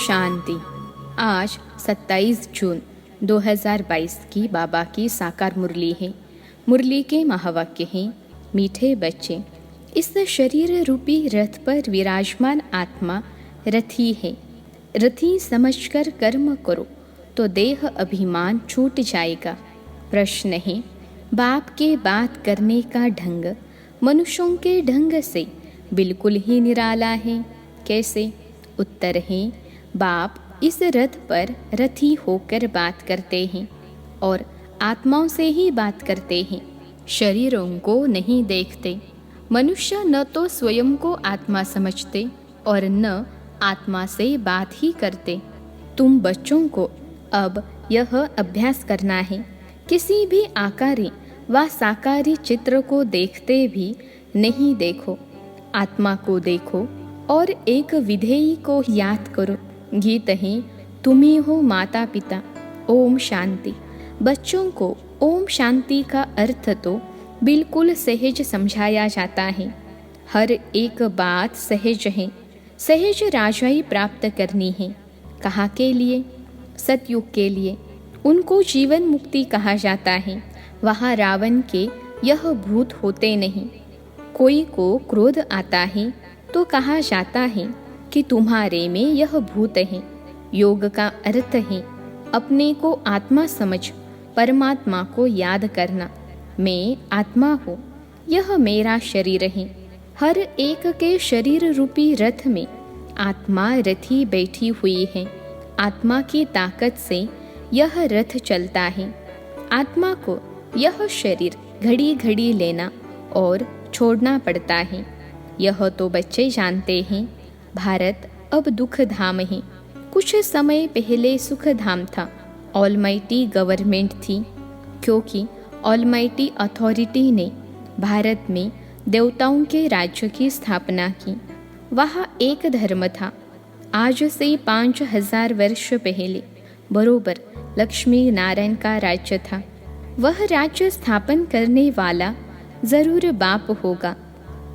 शांति। आज 27 जून 2022 की बाबा की साकार मुरली है। मुरली के महावाक्य हैं, मीठे बच्चे, इस शरीर रूपी रथ पर विराजमान आत्मा रथी है। रथी समझकर कर्म करो तो देह अभिमान छूट जाएगा। प्रश्न है, बाप के बात करने का ढंग मनुष्यों के ढंग से बिल्कुल ही निराला है। कैसे? उत्तर है, बाप इस रथ पर रथी होकर बात करते हैं और आत्माओं से ही बात करते हैं, शरीरों को नहीं देखते। मनुष्य न तो स्वयं को आत्मा समझते और न आत्मा से बात ही करते। तुम बच्चों को अब यह अभ्यास करना है, किसी भी आकारी व साकारी चित्र को देखते भी नहीं देखो, आत्मा को देखो और एक विधेयी को याद करो। गीत है, तुम ही हो माता पिता, ओम शांति। बच्चों को ओम शांति का अर्थ तो बिल्कुल सहज समझाया जाता है। हर एक बात सहज है। सहज राजाई प्राप्त करनी है। कहाँ के लिए? सतयुग के लिए। उनको जीवन मुक्ति कहा जाता है। वहाँ रावण के यह भूत होते नहीं। कोई को क्रोध आता है तो कहा जाता है कि तुम्हारे में यह भूत है। योग का अर्थ है अपने को आत्मा समझ परमात्मा को याद करना। मैं आत्मा हूँ, यह मेरा शरीर है। हर एक के शरीर रूपी रथ में आत्मा रथी बैठी हुई है। आत्मा की ताकत से यह रथ चलता है। आत्मा को यह शरीर घड़ी घड़ी लेना और छोड़ना पड़ता है। यह तो बच्चे जानते हैं। भारत अब दुख धाम है। कुछ समय पहले सुख धाम था। ऑलमाइटी गवर्नमेंट थी, क्योंकि ऑलमाइटी अथॉरिटी ने भारत में देवताओं के राज्य की स्थापना की। वहाँ एक धर्म था। आज से 5000 वर्ष पहले बरोबर लक्ष्मी नारायण का राज्य था। वह राज्य स्थापन करने वाला जरूर बाप होगा।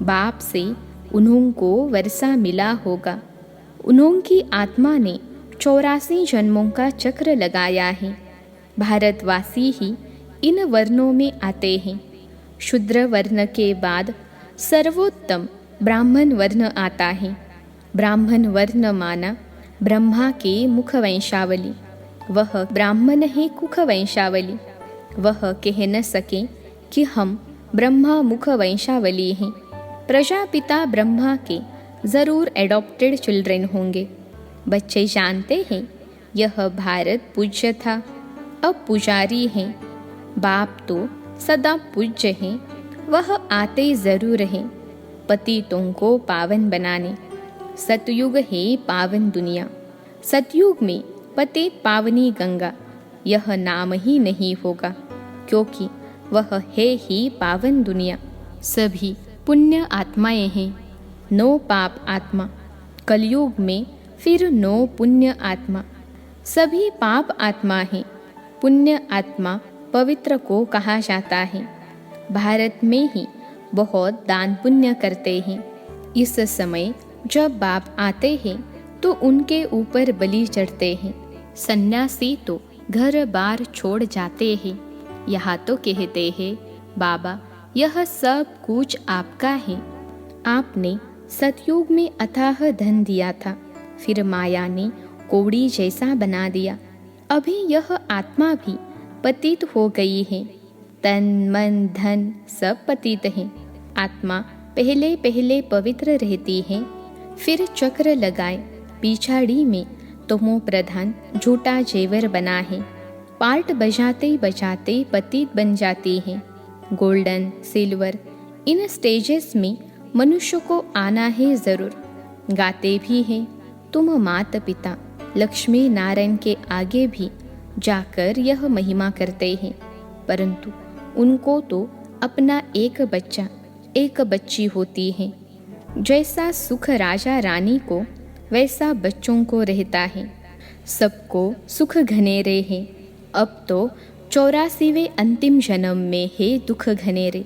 बाप से उन्हों को वर्षा मिला होगा। उन्हों की आत्मा ने 84 जन्मों का चक्र लगाया है। भारतवासी ही इन वर्णों में आते हैं। शूद्र वर्ण के बाद सर्वोत्तम ब्राह्मण वर्ण आता है। ब्राह्मण वर्ण माना ब्रह्मा के मुख वंशावली। वह ब्राह्मण है कुख वंशावली। वह कह न सके कि हम ब्रह्मा मुख वंशावली हैं। प्रजापिता ब्रह्मा के जरूर एडॉप्टेड चिल्ड्रन होंगे। बच्चे जानते हैं यह भारत पूज्य था, अब पुजारी हैं। बाप तो सदा पूज्य हैं, वह आते जरूर हैं पतितों को पावन बनाने। सतयुग है पावन दुनिया। सतयुग में पतित पावनी गंगा यह नाम ही नहीं होगा, क्योंकि वह है ही पावन दुनिया। सभी पुण्य आत्माएं हैं, नो पाप आत्मा। कलयुग में फिर नो पुण्य आत्मा। सभी पाप आत्मा हैं। पुण्य आत्मा पवित्र को कहा जाता है। भारत में ही बहुत दान पुण्य करते हैं। इस समय जब बाप आते हैं तो उनके ऊपर बलि चढ़ते हैं। सन्यासी तो घर बार छोड़ जाते हैं। यहाँ तो कहते हैं, बाबा यह सब कुछ आपका है। आपने सतयुग में अथाह धन दिया था, फिर माया ने कोड़ी जैसा बना दिया। अभी यह आत्मा भी पतित हो गई है। तन मन धन सब पतित हैं। आत्मा पहले पहले पवित्र रहती है, फिर चक्र लगाए पिछाड़ी में तमो प्रधान झूठा जेवर बना है। पार्ट बजाते बजाते पतित बन जाती है। गोल्डन सिल्वर इन स्टेजेस में मनुष्य को आना है जरूर। गाते भी हैं, तुम माता पिता लक्ष्मी नारायण के आगे भी जाकर यह महिमा करते हैं, परंतु उनको तो अपना एक बच्चा एक बच्ची होती है। जैसा सुख राजा रानी को वैसा बच्चों को रहता है। सबको सुख घनेरे हैं। अब तो 84वें अंतिम जन्म में है दुख घनेरे।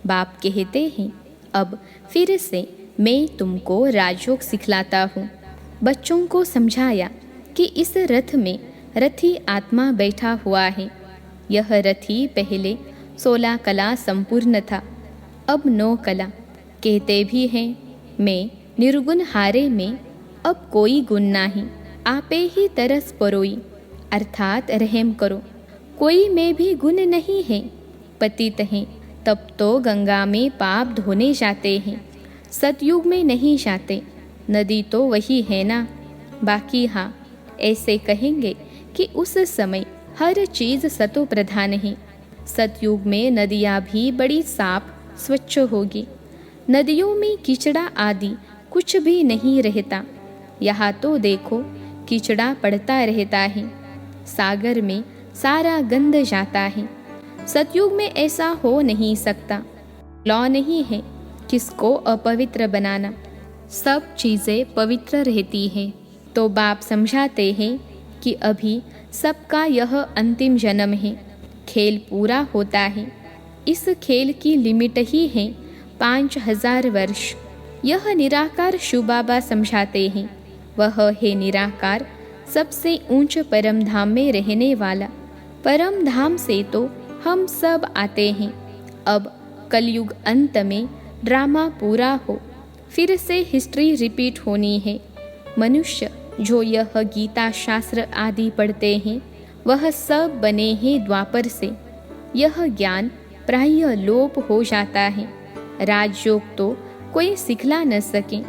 बाप कहते हैं, अब फिर से मैं तुमको राजयोग सिखलाता हूँ। बच्चों को समझाया कि इस रथ में रथी आत्मा बैठा हुआ है। यह रथी पहले 16 कला संपूर्ण था, अब 9 कला। कहते भी हैं मैं निर्गुण हारे में अब कोई गुण नाही, आपे ही तरस परोई, अर्थात रहम करो, कोई में भी गुण नहीं है। पतित हैं तब तो गंगा में पाप धोने जाते हैं, सतयुग में नहीं जाते, नदी तो वही है ना। बाकी हाँ, ऐसे कहेंगे कि उस समय हर चीज़ सतो प्रधान है। सतयुग में नदियाँ भी बड़ी साफ स्वच्छ होगी, नदियों में कीचड़ा आदि कुछ भी नहीं रहता। यहाँ तो देखो कीचड़ा पड़ता रहता है, सागर में सारा गंध जाता है। सतयुग में ऐसा हो नहीं सकता, लॉ नहीं है किसको अपवित्र बनाना, सब चीज़ें पवित्र रहती हैं। तो बाप समझाते हैं कि अभी सबका यह अंतिम जन्म है, खेल पूरा होता है। इस खेल की लिमिट ही है 5000 वर्ष। यह निराकार शिव बाबा समझाते हैं, वह है निराकार, सबसे ऊंच परम धाम में रहने वाला। परम धाम से तो हम सब आते हैं। अब कलयुग अंत में ड्रामा पूरा हो, फिर से हिस्ट्री रिपीट होनी है। मनुष्य जो यह गीता शास्त्र आदि पढ़ते हैं, वह सब बने हैं द्वापर से। यह ज्ञान प्राय लोप हो जाता है। राजयोग तो कोई सिखला न सके,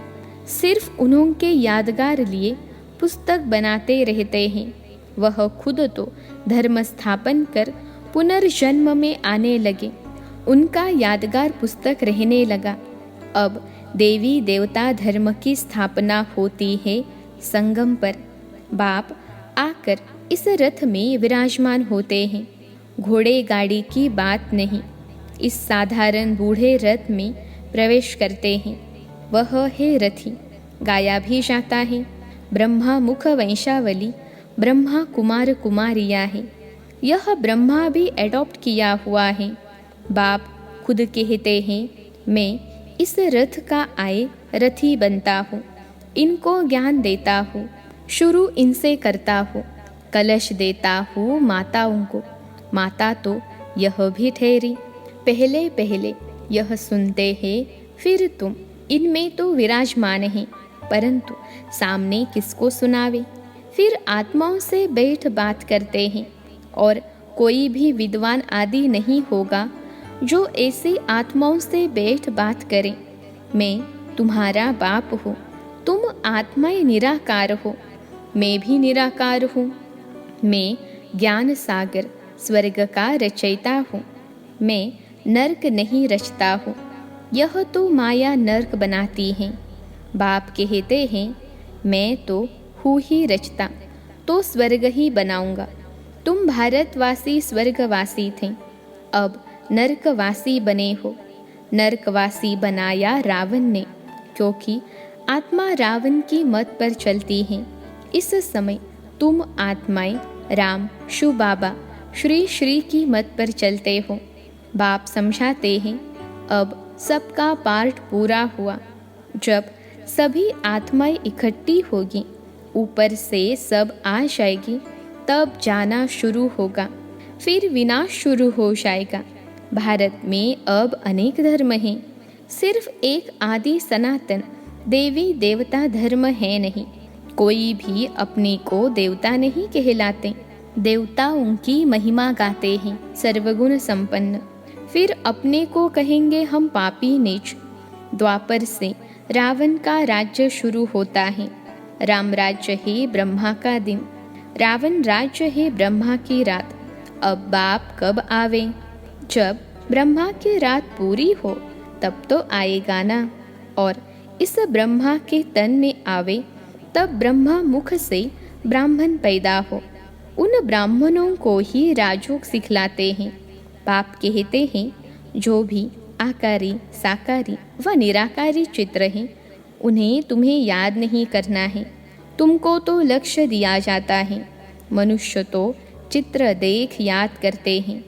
सिर्फ उन्होंने यादगार लिए पुस्तक बनाते रहते हैं। वह खुद तो धर्म स्थापन कर पुनर्जन्म में आने लगे, उनका यादगार पुस्तक रहने लगा। अब देवी देवता धर्म की स्थापना होती है संगम पर। बाप आकर इस रथ में विराजमान होते हैं। घोड़े गाड़ी की बात नहीं, इस साधारण बूढ़े रथ में प्रवेश करते हैं। वह है रथी, गाया भी जाता है। ब्रह्मा मुख वंशावली, ब्रह्मा कुमार कुमारियाँ है। यह ब्रह्मा भी एडॉप्ट किया हुआ है। बाप खुद कहते हैं मैं इस रथ का आए रथी बनता हूँ, इनको ज्ञान देता हूँ, शुरू इनसे करता हूँ, कलश देता हूँ माताओं को। माता तो यह भी ठहरी, पहले पहले यह सुनते हैं, फिर तुम इनमें तो विराजमान हैं, परंतु सामने किसको सुनावे। फिर आत्माओं से बैठ बात करते हैं, और कोई भी विद्वान आदि नहीं होगा जो ऐसी आत्माओं से बैठ बात करे। मैं तुम्हारा बाप हूँ, तुम आत्माएं निराकार हो, मैं भी निराकार हूँ। मैं ज्ञान सागर स्वर्ग का रचयिता हूँ, मैं नरक नहीं रचता हूँ, यह तो माया नरक बनाती है। बाप कहते हैं मैं तो हूँ ही रचता, तो स्वर्ग ही बनाऊंगा। तुम भारतवासी स्वर्गवासी थे, अब नरकवासी बने हो। नरकवासी बनाया रावण ने, क्योंकि आत्मा रावण की मत पर चलती है। इस समय तुम आत्माएं राम शिव बाबा श्री श्री की मत पर चलते हो। बाप समझाते हैं अब सबका पार्ट पूरा हुआ। जब सभी आत्माएं इकट्ठी होगी, ऊपर से सब आ जाएगी, तब जाना शुरू होगा, फिर विनाश शुरू हो जाएगा। भारत में अब अनेक धर्म हैं, सिर्फ एक आदि सनातन देवी देवता धर्म है नहीं। कोई भी अपने को देवता नहीं कहलाते, देवताओं की महिमा गाते हैं सर्वगुण संपन्न। फिर अपने को कहेंगे हम पापी नीच। द्वापर से रावण का राज्य शुरू होता है। राम राज्य है ब्रह्मा का दिन, रावण राज्य है ब्रह्मा की रात। अब बाप कब आवे? जब ब्रह्मा की रात पूरी हो तब तो आएगा ना। और इस ब्रह्मा के तन में आवे तब ब्रह्मा मुख से ब्राह्मण पैदा हो। उन ब्राह्मणों को ही राजयोग सिखलाते हैं। बाप कहते हैं जो भी आकारी साकारी व निराकारी चित्र हैं, उन्हें तुम्हें याद नहीं करना है, तुमको तो लक्ष्य दिया जाता है। मनुष्य तो चित्र देख याद करते हैं।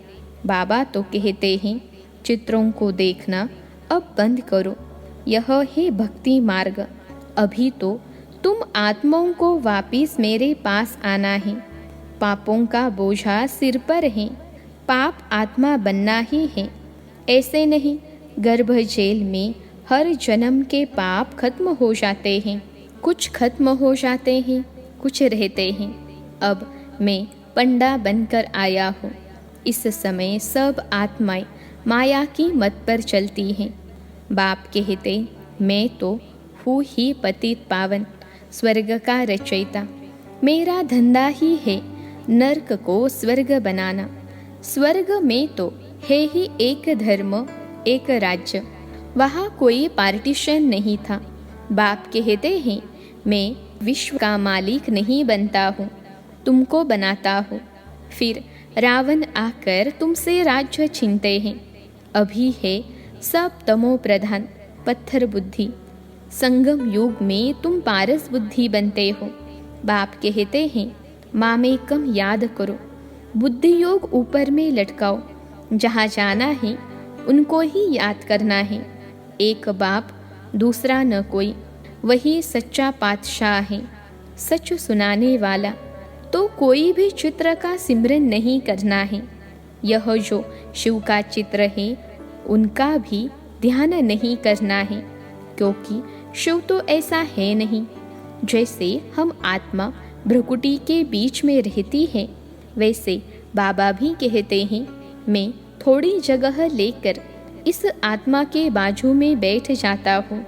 बाबा तो कहते हैं चित्रों को देखना अब बंद करो, यह है भक्ति मार्ग। अभी तो तुम आत्माओं को वापिस मेरे पास आना है। पापों का बोझा सिर पर है, पाप आत्मा बनना ही है। ऐसे नहीं, गर्भ जेल में हर जन्म के पाप खत्म हो जाते हैं। कुछ खत्म हो जाते हैं, कुछ रहते हैं। अब मैं पंडा बनकर आया हूँ। इस समय सब आत्माएं माया की मत पर चलती हैं। बाप कहते, मैं तो हूँ ही पतित पावन, स्वर्ग का रचयिता। मेरा धंधा ही है नर्क को स्वर्ग बनाना। स्वर्ग में तो है ही एक धर्म, एक राज्य। वहाँ कोई पार्टीशन नहीं था। बाप कहते हैं, मैं विश्व का मालिक नहीं बनता हूँ, तुमको बनाता हूँ। फिर रावण आकर तुमसे राज्य छीनते हैं। अभी है सब तमो प्रधान, पत्थर बुद्धि। संगम युग में तुम पारस बुद्धि बनते हो। बाप कहते हैं, मामेकम याद करो। बुद्धि योग ऊपर में लटकाओ। जहाँ जाना है उनको ही याद करना है। एक बाप, दूसरा न कोई, वही सच्चा पातशाह है, सच सुनाने वाला। तो कोई भी चित्र का सिमरन नहीं करना है। यह जो शिव का चित्र है उनका भी ध्यान नहीं करना है, क्योंकि शिव तो ऐसा है नहीं। जैसे हम आत्मा भ्रुकुटी के बीच में रहती है, वैसे बाबा भी कहते हैं, मैं थोड़ी जगह लेकर इस आत्मा के बाजू में बैठ जाता हूँ।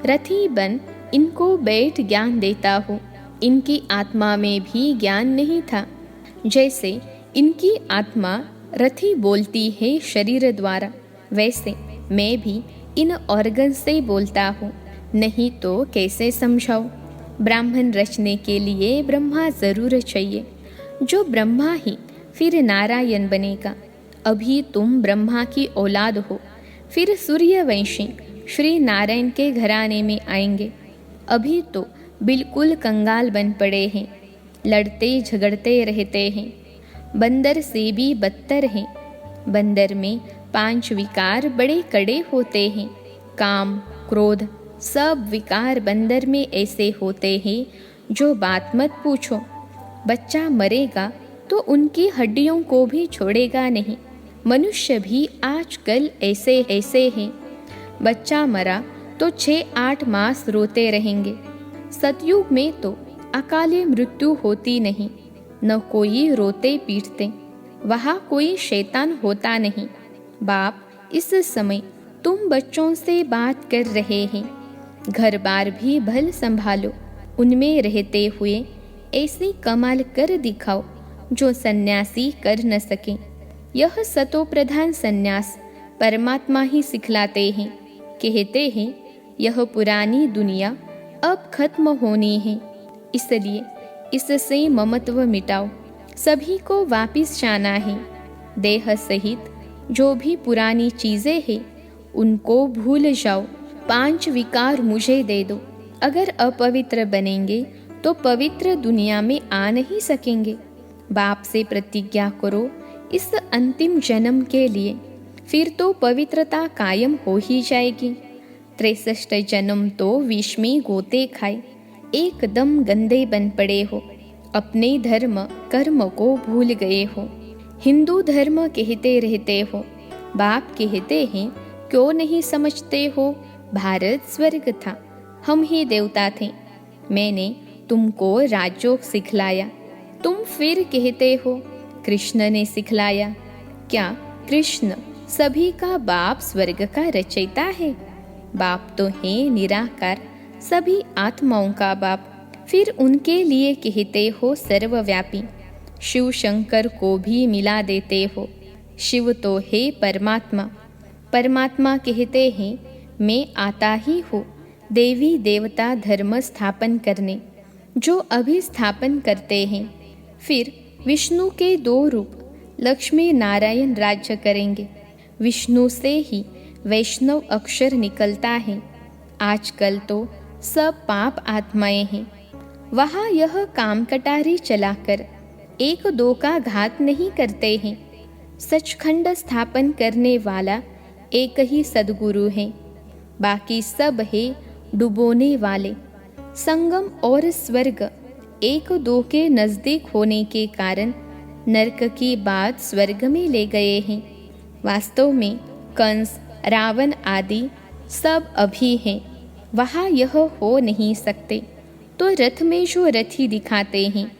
रथी बन इनको बैठ ज्ञान देता हूँ। इनकी आत्मा में भी ज्ञान नहीं था। जैसे इनकी आत्मा रथी बोलती है शरीर द्वारा, वैसे मैं भी इन ऑर्गन से बोलता हूँ। नहीं तो कैसे समझाओ। ब्राह्मण रचने के लिए ब्रह्मा जरूर चाहिए। जो ब्रह्मा ही फिर नारायण बनेगा। अभी तुम ब्रह्मा की औलाद हो, फिर सूर्यवंशी श्री नारायण के घराने में आएंगे। अभी तो बिल्कुल कंगाल बन पड़े हैं, लड़ते झगड़ते रहते हैं। बंदर से भी बदतर हैं। बंदर में 5 विकार बड़े कड़े होते हैं। काम, क्रोध, सब विकार बंदर में ऐसे होते हैं जो बात मत पूछो। बच्चा मरेगा तो उनकी हड्डियों को भी छोड़ेगा नहीं। मनुष्य भी आजकल ऐसे ऐसे हैं। बच्चा मरा तो 6-8 मास रोते रहेंगे। सतयुग में तो अकाले मृत्यु होती नहीं, न कोई रोते पीटते। वहाँ कोई शैतान होता नहीं। बाप, इस समय तुम बच्चों से बात कर रहे हैं। घर बार भी भल संभालो। उनमें रहते हुए ऐसी कमाल कर दिखाओ जो सन्यासी कर न सके। यह सतो प्रधान सन्यास परमात्मा ही सिखलाते हैं। कहते हैं, यह पुरानी दुनिया अब खत्म होनी है, इसलिए इससे ममत्व मिटाओ। सभी को वापिस जाना है। देह सहित जो भी पुरानी चीजें हैं उनको भूल जाओ। 5 विकार मुझे दे दो। अगर अपवित्र बनेंगे तो पवित्र दुनिया में आ नहीं सकेंगे। बाप से प्रतिज्ञा करो इस अंतिम जन्म के लिए, फिर तो पवित्रता कायम हो ही जाएगी। 63 जन्म तो विष में गोते खाए, एकदम गंदे बन पड़े हो। अपने धर्म कर्म को भूल गए हो। हिंदू धर्म कहते रहते हो। बाप कहते हैं, क्यों नहीं समझते हो? भारत स्वर्ग था, हम ही देवता थे। मैंने तुमको राजयोग सिखलाया। तुम फिर कहते हो कृष्ण ने सिखलाया। क्या कृष्ण सभी का बाप स्वर्ग का रचयिता है? बाप तो है निराकार, सभी आत्माओं का बाप। फिर उनके लिए कहते हो सर्वव्यापी। शिव शंकर को भी मिला देते हो। शिव तो है परमात्मा। परमात्मा कहते हैं, मैं आता ही हूँ देवी देवता धर्म स्थापन करने, जो अभी स्थापन करते हैं। फिर विष्णु के 2 रूप लक्ष्मी नारायण राज्य करेंगे। विष्णु से ही वैष्णव अक्षर निकलता है। आजकल तो सब पाप आत्माएं हैं। वहाँ यह काम कटारी चलाकर 1-2 का घात नहीं करते हैं। सचखंड स्थापन करने वाला एक ही सदगुरु है, बाकी सब है डुबोने वाले। संगम और स्वर्ग एक दो के नजदीक होने के कारण नरक की बात स्वर्ग में ले गए हैं। वास्तव में कंस, रावण आदि सब अभी हैं, वहाँ यह हो नहीं सकते। तो रथ में जो रथी दिखाते हैं,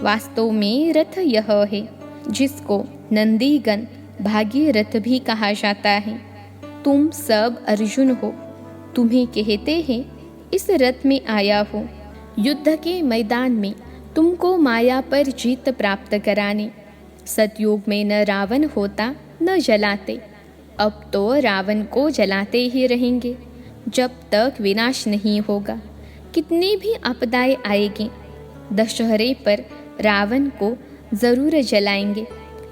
वास्तव में रथ यह है जिसको नंदीगण भागीरथ भी कहा जाता है। तुम सब अर्जुन हो, तुम्हें कहते हैं इस रथ में आया हो। युद्ध के मैदान में तुमको माया पर जीत प्राप्त कराने। सतयुग में न रावण होता न जलाते, अब तो रावण को जलाते ही रहेंगे जब तक विनाश नहीं होगा। कितनी भी आपदाएं आएगी, दशहरे पर रावण को जरूर जलाएंगे,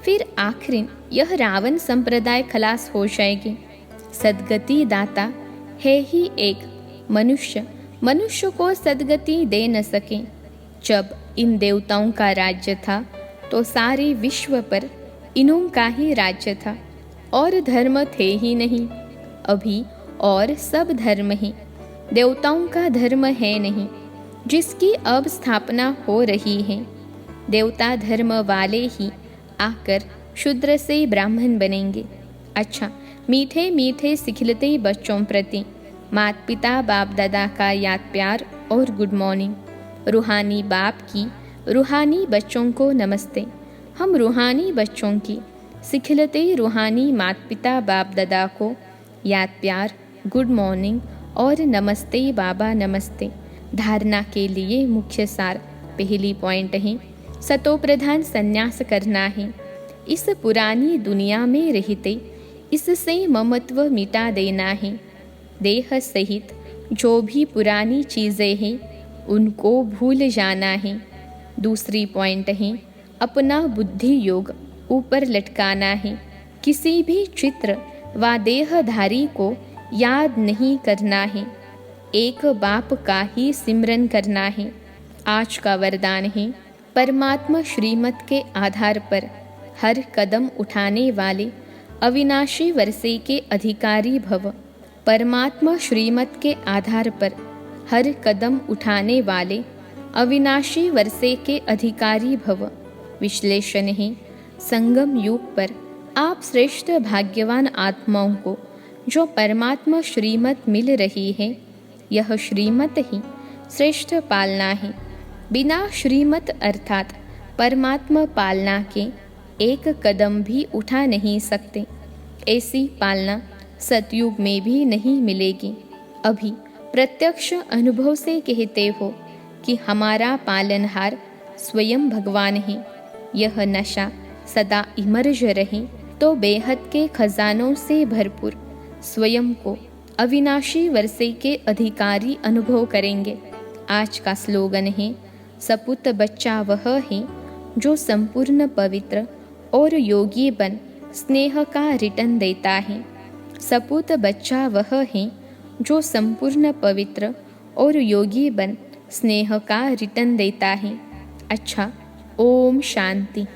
फिर आखिर यह रावण संप्रदाय खलास हो जाएगी। सदगति दाता है ही एक, मनुष्य को सदगति दे न सके। जब इन देवताओं का राज्य था तो सारे विश्व पर इन्हों का ही राज्य था और धर्म थे ही नहीं। अभी और सब धर्म ही, देवताओं का धर्म है नहीं, जिसकी अब स्थापना हो रही है। देवता धर्म वाले ही आकर शूद्र से ब्राह्मण बनेंगे। अच्छा, मीठे मीठे सिखलते बच्चों प्रति माता पिता बाप दादा का याद प्यार और गुड मॉर्निंग। रूहानी बाप की रूहानी बच्चों को नमस्ते। हम रूहानी बच्चों की सिखलते रूहानी माता पिता बाप दादा को याद प्यार, गुड मॉर्निंग और नमस्ते बाबा नमस्ते। धारणा के लिए मुख्य सार पहली पॉइंट है, सतोप्रधान संन्यास करना है। इस पुरानी दुनिया में रहते इससे ममत्व मिटा देना है। देह सहित जो भी पुरानी चीज़ें हैं उनको भूल जाना है। दूसरी पॉइंट है, अपना बुद्धि योग ऊपर लटकाना है। किसी भी चित्र व देहधारी को याद नहीं करना है, एक बाप का ही सिमरन करना है। आज का वरदान है, परमात्मा श्रीमत के आधार पर हर कदम उठाने वाले अविनाशी वर्षे के अधिकारी भव। परमात्मा श्रीमत के आधार पर हर कदम उठाने वाले अविनाशी वर्षे के अधिकारी भव। विश्लेषण है, संगम युग पर आप श्रेष्ठ भाग्यवान आत्माओं को जो परमात्मा श्रीमत मिल रही है, यह श्रीमत ही श्रेष्ठ पालना है। बिना श्रीमत अर्थात परमात्मा पालना के एक कदम भी उठा नहीं सकते। ऐसी पालना सतयुग में भी नहीं मिलेगी। अभी प्रत्यक्ष अनुभव से कहते हो कि हमारा पालनहार स्वयं भगवान है। यह नशा सदा इमर्ज रहे तो बेहद के खजानों से भरपूर स्वयं को अविनाशी वर्षे के अधिकारी अनुभव करेंगे। आज का स्लोगन है, सपूत बच्चा वह है जो संपूर्ण पवित्र और योगी बन स्नेह का रिटर्न देता है। सपूत बच्चा वह है जो संपूर्ण पवित्र और योगी बन स्नेह का रिटर्न देता है। अच्छा, ओम शांति।